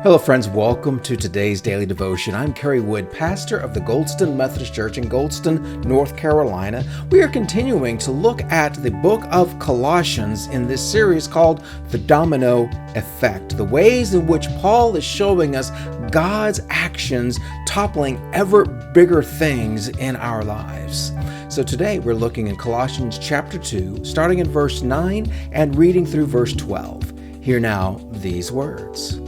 Hello friends, welcome to today's daily devotion. I'm Kerry Wood, pastor of the Goldston Methodist Church in Goldston, North Carolina. We are continuing to look at the book of Colossians in this series called The Domino Effect, the ways in which Paul is showing us God's actions toppling ever bigger things in our lives. So today we're looking in Colossians chapter 2, starting in verse 9 and reading through verse 12. Hear now these words.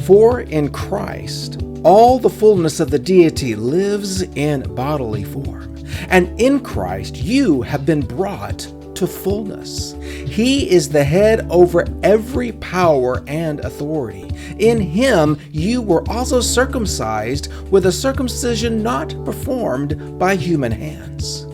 For in Christ, all the fullness of the deity lives in bodily form, and in Christ you have been brought to fullness. He is the head over every power and authority. In him you were also circumcised with a circumcision not performed by human hands.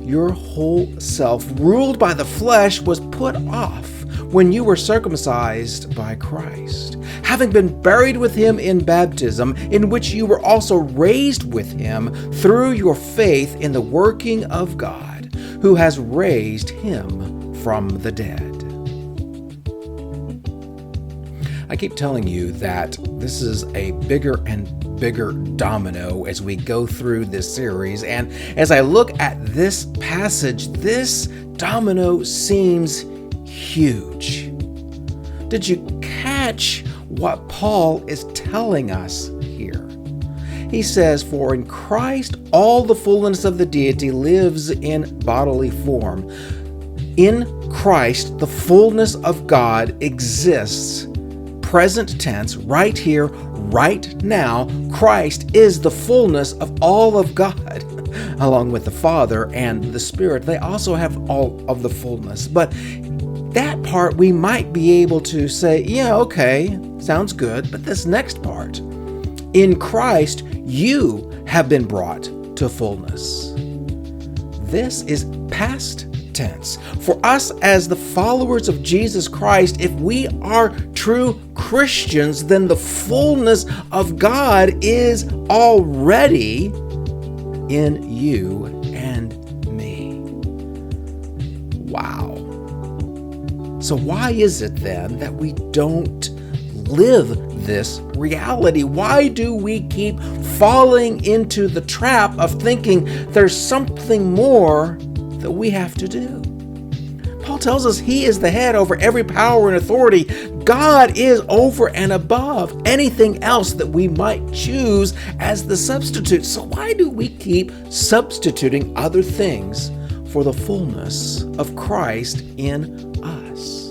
Your whole self, ruled by the flesh, was put off when you were circumcised by Christ, having been buried with him in baptism, in which you were also raised with him through your faith in the working of God, who has raised him from the dead. I keep telling you that this is a bigger and bigger domino as we go through this series, and as I look at this passage, this domino seems huge. Did you catch what Paul is telling us here? He says, for in Christ all the fullness of the deity lives in bodily form. In Christ, the fullness of God exists. Present tense, right here, right now. Christ is the fullness of all of God, along with the Father and the Spirit. They also have all of the fullness. But that part we might be able to say, yeah, okay, sounds good. But this next part, in Christ, you have been brought to fullness. This is past tense. For us as the followers of Jesus Christ, if we are true Christians, then the fullness of God is already in you and me. Wow. So why is it then that we don't live this reality? Why do we keep falling into the trap of thinking there's something more that we have to do? Paul tells us he is the head over every power and authority. God is over and above anything else that we might choose as the substitute. So why do we keep substituting other things for the fullness of Christ in us?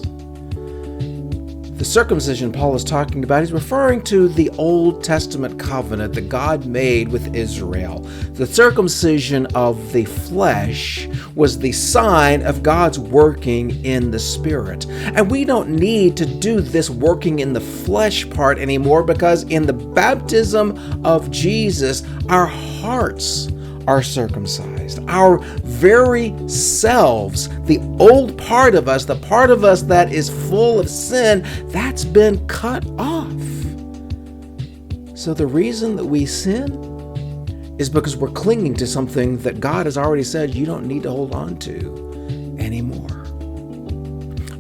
The circumcision Paul is talking about, he's referring to the Old Testament covenant that God made with Israel. The circumcision of the flesh was the sign of God's working in the Spirit. And we don't need to do this working in the flesh part anymore, because in the baptism of Jesus, our hearts are circumcised. Our very selves, the old part of us, the part of us that is full of sin, that's been cut off. So the reason that we sin is because we're clinging to something that God has already said you don't need to hold on to anymore.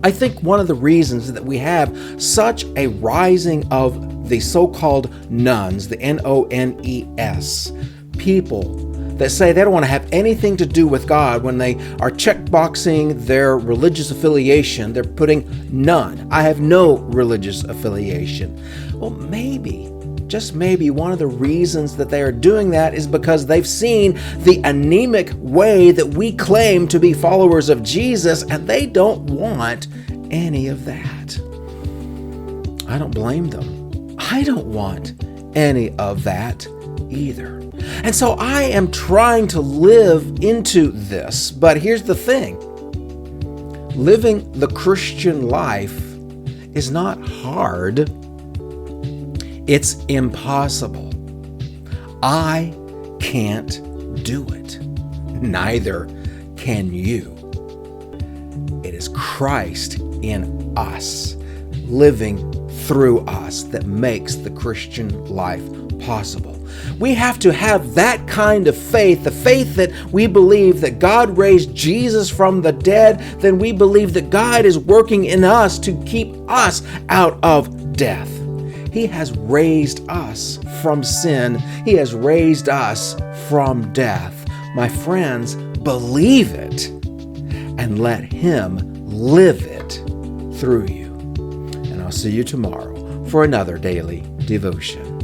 I think one of the reasons that we have such a rising of the so-called nones, the N-O-N-E-S, people that say they don't want to have anything to do with God, when they are checkboxing their religious affiliation, they're putting none. I have no religious affiliation. Well, maybe, just maybe, one of the reasons that they are doing that is because they've seen the anemic way that we claim to be followers of Jesus, and they don't want any of that. I don't blame them. I don't want any of that either. And so I am trying to live into this, but here's the thing. Living the Christian life is not hard. It's impossible. I can't do it. Neither can you. It is Christ in us, living through us, that makes the Christian life possible. We have to have that kind of faith, the faith that we believe that God raised Jesus from the dead, then we believe that God is working in us to keep us out of death. He has raised us from sin. He has raised us from death. My friends, believe it and let Him live it through you. And I'll see you tomorrow for another daily devotion.